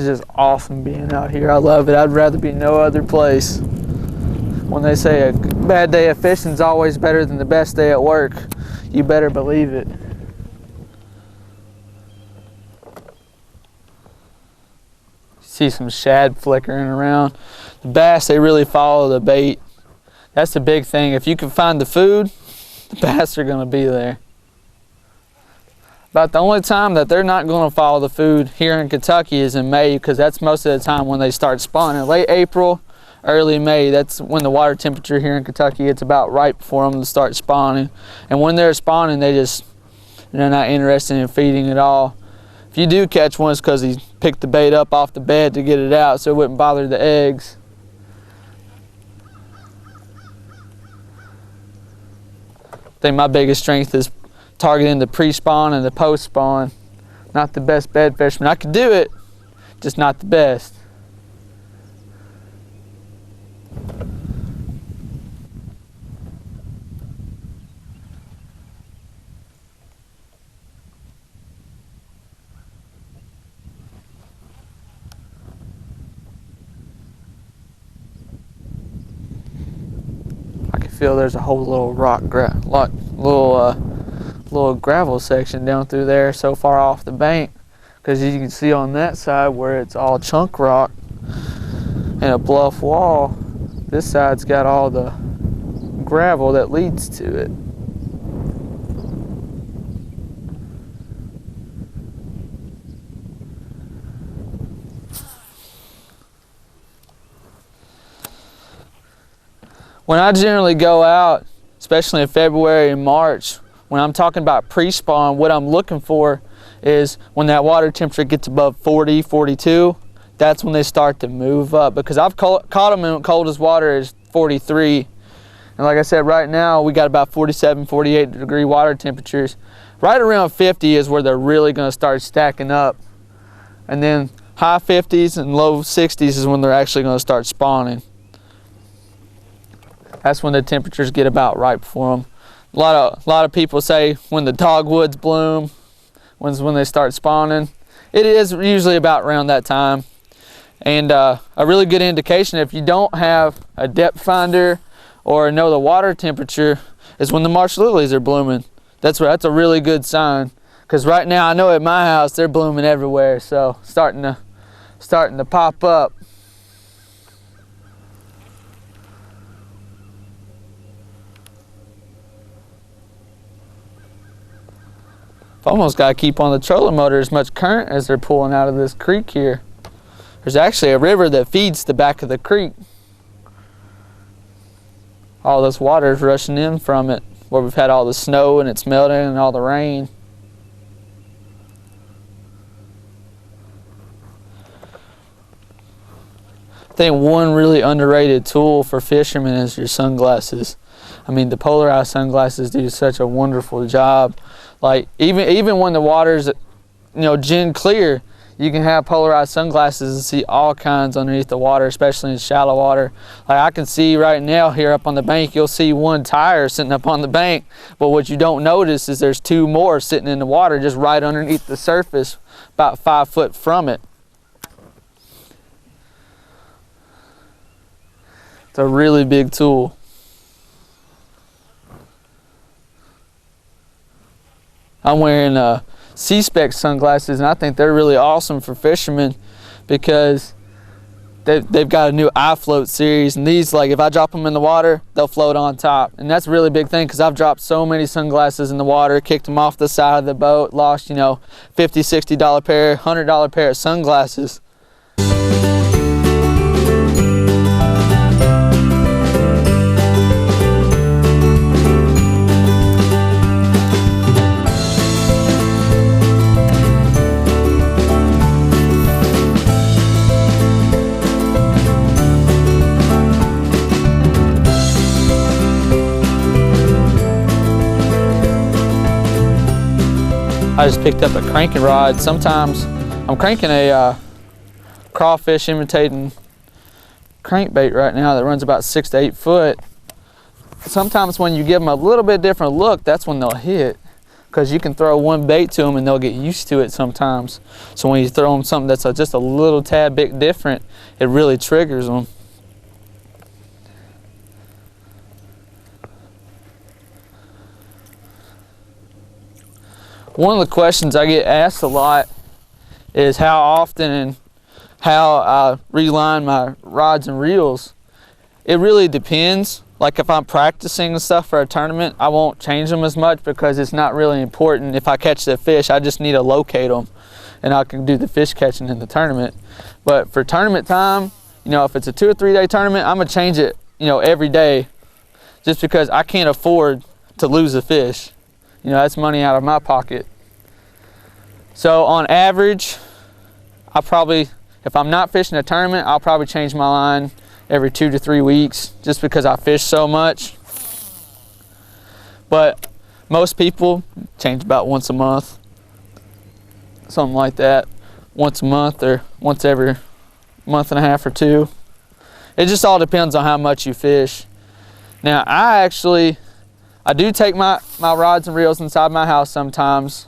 just awesome being out here. I love it. I'd rather be no other place. When they say a bad day of fishing is always better than the best day at work, you better believe it. See some shad flickering around. The bass, they really follow the bait. That's the big thing. If you can find the food, the bass are going to be there. About the only time that they're not going to follow the food here in Kentucky is in May, because that's most of the time when they start spawning. Late April, early May, that's when the water temperature here in Kentucky, it's about right for them to start spawning. And when they're spawning, they're not interested in feeding at all. If you do catch one, it's because he picked the bait up off the bed to get it out so it wouldn't bother the eggs. I think my biggest strength is targeting the pre-spawn and the post-spawn. Not the best bed fisherman. I could do it, just not the best. I can feel there's a whole little little gravel section down through there so far off the bank, because you can see on that side where it's all chunk rock and a bluff wall, this side's got all the gravel that leads to it. When I generally go out, especially in February and March, when I'm talking about pre-spawn, what I'm looking for is when that water temperature gets above 40, 42, that's when they start to move up, because I've caught them in coldest water is 43. And like I said, right now we got about 47, 48 degree water temperatures. Right around 50 is where they're really going to start stacking up. And then high 50s and low 60s is when they're actually going to start spawning. That's when the temperatures get about right for them. A lot of people say when the dogwoods bloom, when they start spawning. It is usually about around that time. And a really good indication, if you don't have a depth finder or know the water temperature, is when the marsh lilies are blooming. That's a really good sign. Because right now I know at my house they're blooming everywhere, so starting to pop up. Almost got to keep on the trolling motor as much current as they're pulling out of this creek here. There's actually a river that feeds the back of the creek. All this water is rushing in from it, where we've had all the snow and it's melting and all the rain. I think one really underrated tool for fishermen is your sunglasses. I mean, the polarized sunglasses do such a wonderful job. Like even when the water's, gin clear, you can have polarized sunglasses and see all kinds underneath the water, especially in shallow water. Like I can see right now here up on the bank, you'll see one tire sitting up on the bank, but what you don't notice is there's two more sitting in the water just right underneath the surface, about 5 foot from it. It's a really big tool. I'm wearing C-Spec sunglasses, and I think they're really awesome for fishermen because they've got a new iFloat series, and these, like if I drop them in the water, they'll float on top. And that's a really big thing because I've dropped so many sunglasses in the water, kicked them off the side of the boat, lost, $50, $60 pair, $100 pair of sunglasses. I just picked up a cranking rod. Sometimes I'm cranking a crawfish imitating crankbait right now that runs about 6 to 8 foot. Sometimes when you give them a little bit different look, that's when they'll hit. because you can throw one bait to them and they'll get used to it sometimes. So when you throw them something that's just a little tad bit different, it really triggers them. One of the questions I get asked a lot is how often and how I reline my rods and reels. It really depends. Like if I'm practicing and stuff for a tournament, I won't change them as much because it's not really important. If I catch the fish, I just need to locate them and I can do the fish catching in the tournament. But for tournament time, you know, if it's a 2 or 3 day tournament, I'm gonna change it, you know, every day, just because I can't afford to lose a fish. You know, that's money out of my pocket. So on average, if I'm not fishing a tournament, I'll probably change my line every 2 to 3 weeks, just because I fish so much. But most people change about once a month, something like that. Once a month or once every month and a half or 2. It just all depends on how much you fish. Now I do take my rods and reels inside my house sometimes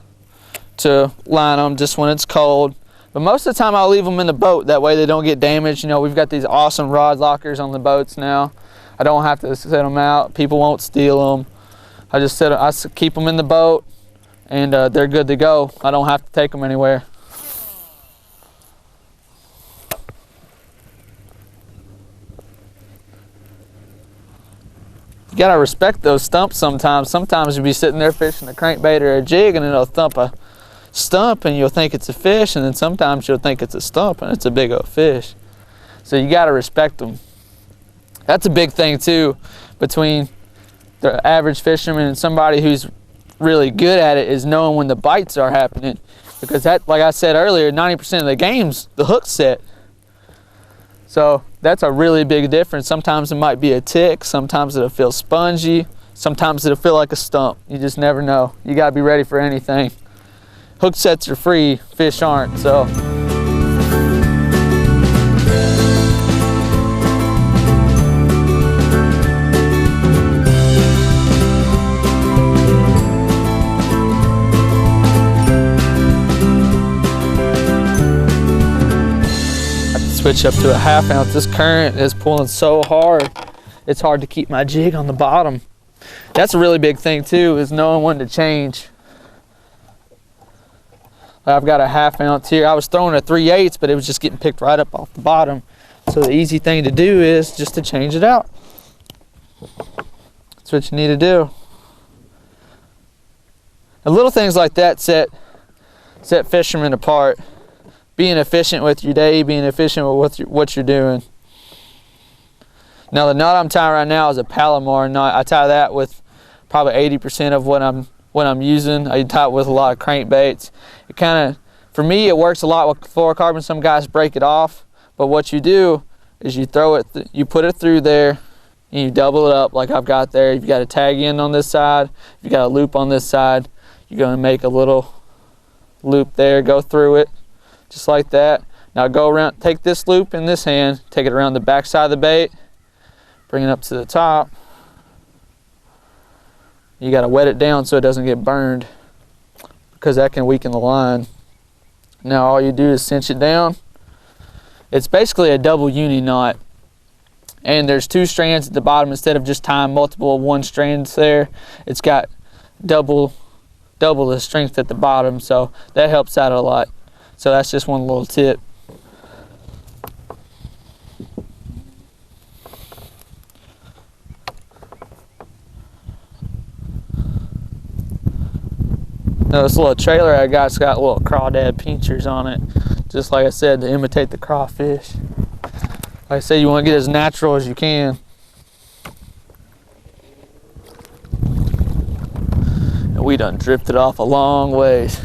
to line them just when it's cold. But most of the time I'll leave them in the boat, that way they don't get damaged. You know, we've got these awesome rod lockers on the boats now. I don't have to set them out. People won't steal them. I keep them in the boat and they're good to go. I don't have to take them anywhere. You gotta respect those stumps sometimes. Sometimes you'll be sitting there fishing a crankbait or a jig and it'll thump a stump and you'll think it's a fish, and then sometimes you'll think it's a stump and it's a big old fish. So you got to respect them. That's a big thing too between the average fisherman and somebody who's really good at it, is knowing when the bites are happening, because that, like I said earlier, 90% of the games the hook's set. So that's a really big difference. Sometimes it might be a tick, sometimes it'll feel spongy, sometimes it'll feel like a stump. You just never know. You got to be ready for anything. Hook sets are free, fish aren't, so. I can switch up to a 1/2 ounce. This current is pulling so hard, it's hard to keep my jig on the bottom. That's a really big thing too, is knowing when to change. I've got a 1/2 ounce here. I was throwing a 3/8, but it was just getting picked right up off the bottom. So the easy thing to do is just to change it out. That's what you need to do. And little things like that set fishermen apart. Being efficient with your day, being efficient with what you're doing. Now the knot I'm tying right now is a Palomar knot. I tie that with probably 80% of what I'm using. I tie it with a lot of crankbaits. It kind of, for me, it works a lot with fluorocarbon. Some guys break it off, but what you do is you throw it, you put it through there, and you double it up like I've got there. You've got a tag end on this side, you've got a loop on this side. You're going to make a little loop there, go through it, just like that. Now go around, take this loop in this hand, take it around the back side of the bait, bring it up to the top. You got to wet it down so it doesn't get burned, because that can weaken the line. Now all you do is cinch it down. It's basically a double uni knot, and there's 2 strands at the bottom instead of just tying multiple 1 strands there. It's got double the strength at the bottom, so that helps out a lot. So that's just one little tip. Now this little trailer I got's got little crawdad pinchers on it, just like I said, to imitate the crawfish. Like I said, you want to get as natural as you can. And we done drifted off a long ways.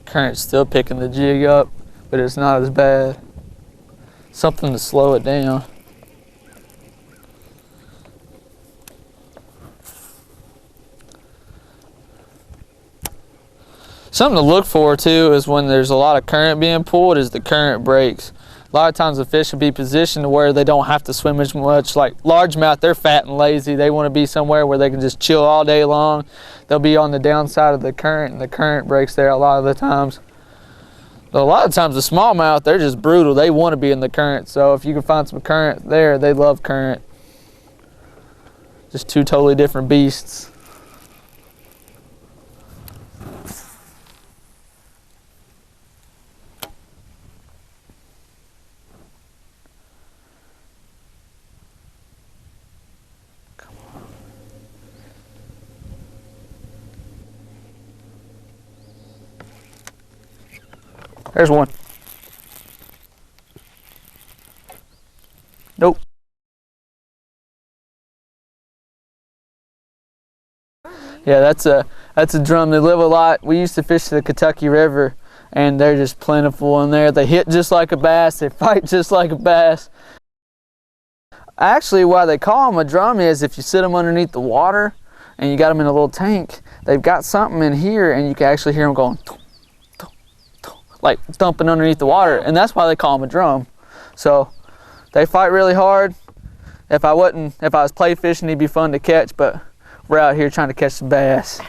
Current's still picking the jig up, but it's not as bad. Something to slow it down. Something to look for too is when there's a lot of current being pulled is the current breaks. A lot of times the fish will be positioned to where they don't have to swim as much. Like largemouth, they're fat and lazy. They want to be somewhere where they can just chill all day long. They'll be on the downside of the current, and the current breaks there a lot of the times. But a lot of times the smallmouth, they're just brutal. They want to be in the current. So if you can find some current there, they love current. Just two totally different beasts. There's one. Nope. Yeah, that's a drum. They live a lot. We used to fish the Kentucky River, and they're just plentiful in there. They hit just like a bass. They fight just like a bass. Actually, why they call them a drum is if you sit them underneath the water and you got them in a little tank, they've got something in here, and you can actually hear them going like thumping underneath the water, and that's why they call them a drum. So they fight really hard. If I was play fishing, he'd be fun to catch, but we're out here trying to catch some bass.